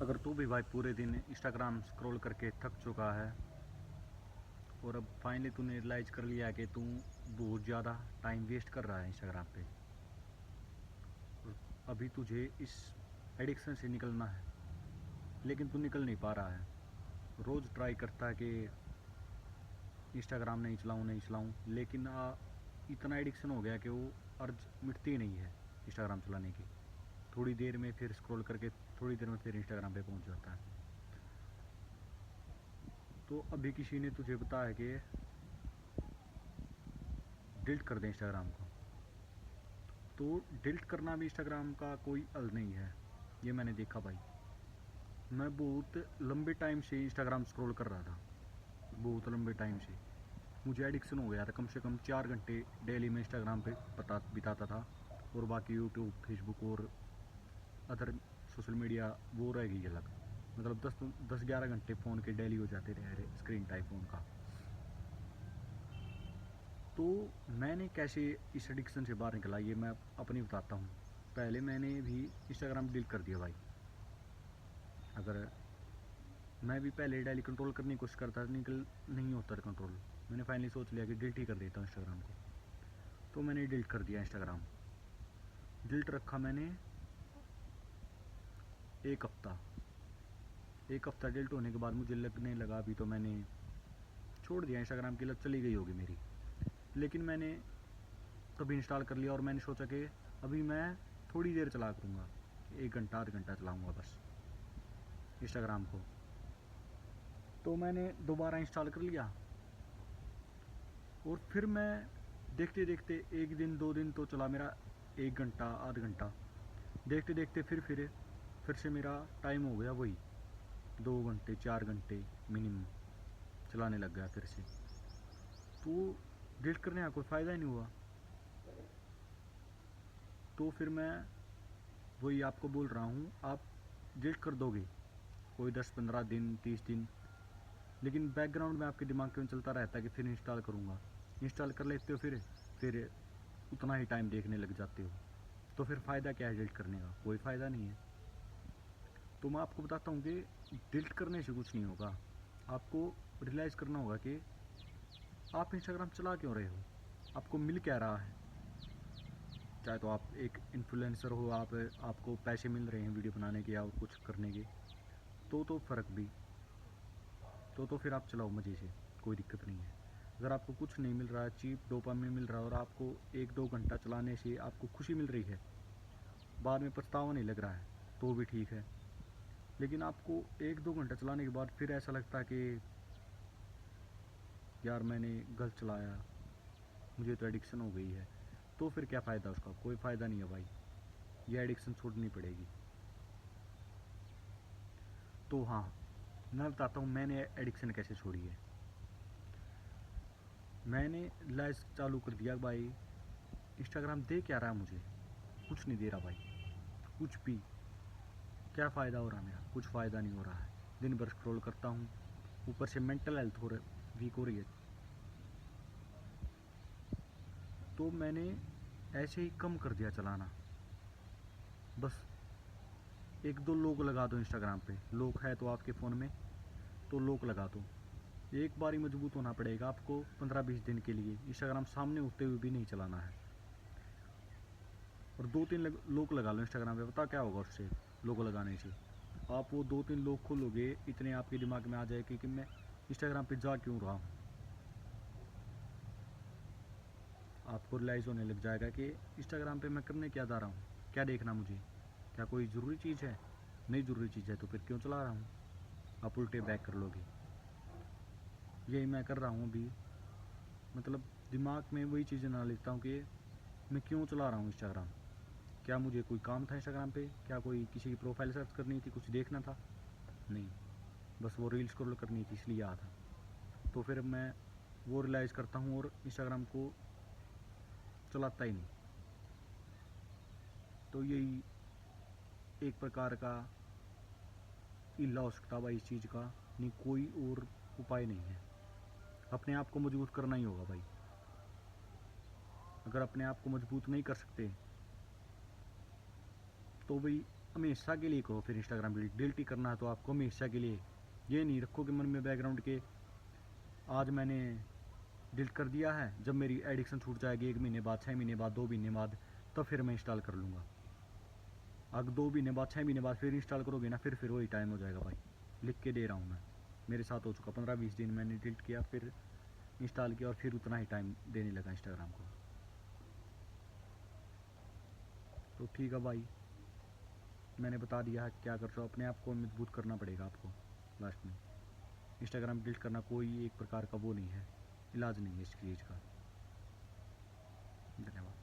अगर तू भी भाई पूरे दिन इंस्टाग्राम स्क्रॉल करके थक चुका है और अब फाइनली तूने रियलाइज़ कर लिया कि तू बहुत ज़्यादा टाइम वेस्ट कर रहा है इंस्टाग्राम पे, और अभी तुझे इस एडिक्शन से निकलना है, लेकिन तू निकल नहीं पा रहा है। रोज़ ट्राई करता है कि इंस्टाग्राम नहीं चलाऊँ नहीं चलाऊँ, लेकिन इतना एडिक्शन हो गया कि वो अर्ज मिटती ही नहीं है इंस्टाग्राम चलाने की। थोड़ी देर में फिर स्क्रॉल करके थोड़ी देर में फिर इंस्टाग्राम पे पहुंच जाता है। तो अभी किसी ने तुझे बताया कि डिलीट कर दे इंस्टाग्राम को, तो डिलीट करना भी इंस्टाग्राम का कोई हल नहीं है। ये मैंने देखा भाई। मैं बहुत लंबे टाइम से इंस्टाग्राम स्क्रॉल कर रहा था, बहुत लंबे टाइम से मुझे एडिक्शन हो गया था। कम से कम 4 घंटे डेली में इंस्टाग्राम पे बिताता था, और बाकी यूट्यूब फेसबुक और अदर सोशल मीडिया वो रह गई अलग। मतलब 10-11 घंटे फ़ोन के डेली हो जाते रहे स्क्रीन टाइम फ़ोन का। तो मैंने कैसे इस एडिक्शन से बाहर निकला ये मैं अपनी बताता हूँ। पहले मैंने भी इंस्टाग्राम डिलीट कर दिया भाई। अगर मैं भी पहले डेली कंट्रोल करने की कोशिश करता था, निकल नहीं होता था कंट्रोल। मैंने फाइनली सोच लिया कि डिलीट ही कर देता हूँ इंस्टाग्राम को। तो मैंने डिलीट कर दिया इंस्टाग्राम। डिलीट रखा मैंने एक हफ़्ता। एक हफ़्ता डिलीट होने के बाद मुझे लगने लगा अभी तो मैंने छोड़ दिया, इंस्टाग्राम की लत चली गई होगी मेरी। लेकिन मैंने तभी इंस्टॉल कर लिया और मैंने सोचा कि अभी मैं थोड़ी देर चला करूँगा, 1 घंटा आध घंटा चलाऊँगा बस इंस्टाग्राम को। तो मैंने दोबारा इंस्टॉल कर लिया, और फिर मैं देखते देखते 1 दिन 2 दिन तो चला मेरा, 1 घंटा आध घंटा। देखते देखते फिर से मेरा टाइम हो गया वही 2 घंटे 4 घंटे मिनिमम चलाने लग गया फिर से। तो डिलीट करने का कोई फ़ायदा ही नहीं हुआ। तो फिर मैं वही आपको बोल रहा हूँ, आप डिलीट कर दोगे कोई 10-15 दिन 30 दिन, लेकिन बैकग्राउंड में आपके दिमाग में चलता रहता है कि फिर इंस्टॉल करूँगा। इंस्टॉल कर लेते हो, फिर उतना ही टाइम देखने लग जाते हो। तो फिर फ़ायदा क्या है डिलीट करने का? कोई फ़ायदा नहीं है। तो मैं आपको बताता हूँ कि डिलीट करने से कुछ नहीं होगा। आपको रियलाइज़ करना होगा कि आप इंस्टाग्राम चला क्यों रहे हो, आपको मिल क्या रहा है। चाहे तो आप एक इन्फ्लुएंसर हो, आपको पैसे मिल रहे हैं वीडियो बनाने के या कुछ करने के, तो फ़र्क भी, तो फिर आप चलाओ मज़े से, कोई दिक्कत नहीं है। अगर आपको कुछ नहीं मिल रहा है, चीप डोपामिन मिल रहा है, और आपको 1-2 घंटा चलाने से आपको खुशी मिल रही है, बाद में पछतावा नहीं लग रहा है, तो भी ठीक है। लेकिन आपको 1-2 घंटा चलाने के बाद फिर ऐसा लगता है कि यार मैंने गलत चलाया, मुझे तो एडिक्शन हो गई है, तो फिर क्या फ़ायदा उसका? कोई फ़ायदा नहीं है भाई। ये एडिक्शन छोड़नी पड़ेगी। तो हाँ, मैं बताता हूँ मैंने एडिक्शन कैसे छोड़ी है। मैंने लाइफ चालू कर दिया भाई। इंस्टाग्राम दे क्या रहा है मुझे? कुछ नहीं दे रहा भाई, कुछ भी। क्या फ़ायदा हो रहा है मेरा? कुछ फ़ायदा नहीं हो रहा है। दिन भर स्क्रॉल करता हूँ, ऊपर से मेंटल हेल्थ वीक हो रही है। तो मैंने ऐसे ही कम कर दिया चलाना। बस 1-2 लोग लगा दो इंस्टाग्राम पे, लोग है तो आपके फ़ोन में, तो लोग लगा दो। एक बार ही मजबूत होना पड़ेगा आपको 15-20 दिन के लिए। इंस्टाग्राम सामने होते हुए भी नहीं चलाना है। और 2-3 लोग लगा लो इंस्टाग्राम पे, पता क्या होगा उससे? लोगो लगाने से आप वो 2-3 लोग खोलोगे, इतने आपके दिमाग में आ जाएगा कि मैं इंस्टाग्राम पे जा क्यों रहा हूँ। आपको रियलाइज़ होने लग जाएगा कि इंस्टाग्राम पे मैं करने क्या जा रहा हूँ, क्या देखना मुझे, क्या कोई ज़रूरी चीज़ है? नहीं ज़रूरी चीज़ है तो फिर क्यों चला रहा हूँ? आप उल्टे बैक कर लोगे। यही मैं कर रहा हूँ अभी। मतलब दिमाग में वही चीज़ें ना लेता हूँ कि मैं क्यों चला रहा हूँ इंस्टाग्राम। क्या मुझे कोई काम था इंस्टाग्राम पे? क्या कोई किसी की प्रोफाइल सर्च करनी थी, कुछ देखना था? नहीं, बस वो रील स्क्रॉल करनी थी इसलिए आया था। तो फिर मैं वो रियलाइज़ करता हूँ और इंस्टाग्राम को चलाता ही नहीं। तो यही एक प्रकार का इल्ला हो सकता भाई इस चीज़ का, नहीं कोई और उपाय नहीं है। अपने आप को मजबूत करना ही होगा भाई। अगर अपने आप को मजबूत नहीं कर सकते तो भाई हमेशा के लिए करो फिर इंस्टाग्राम डिलीट ही करना है तो आपको हमेशा के लिए। ये नहीं रखो कि मन में बैकग्राउंड के आज मैंने डिलीट कर दिया है, जब मेरी एडिक्शन छूट जाएगी 1 महीने बाद, 6 महीने बाद, 2 महीने बाद, तब फिर मैं इंस्टॉल कर लूँगा। अगर 2 महीने बाद, 6 महीने बाद फिर इंस्टॉल करोगे ना, फिर वही टाइम हो जाएगा भाई। लिख के दे रहा हूँ मैं, मेरे साथ हो चुका। 15-20 दिन मैंने डिलीट किया, फिर इंस्टॉल किया और फिर उतना ही टाइम देने लगा इंस्टाग्राम को। तो ठीक है भाई, मैंने बता दिया है क्या कर रहे हो। अपने आप को मजबूत करना पड़ेगा आपको लास्ट में। इंस्टाग्राम डिलीट करना कोई एक प्रकार का वो नहीं है, इलाज नहीं है इस चीज़ का। धन्यवाद।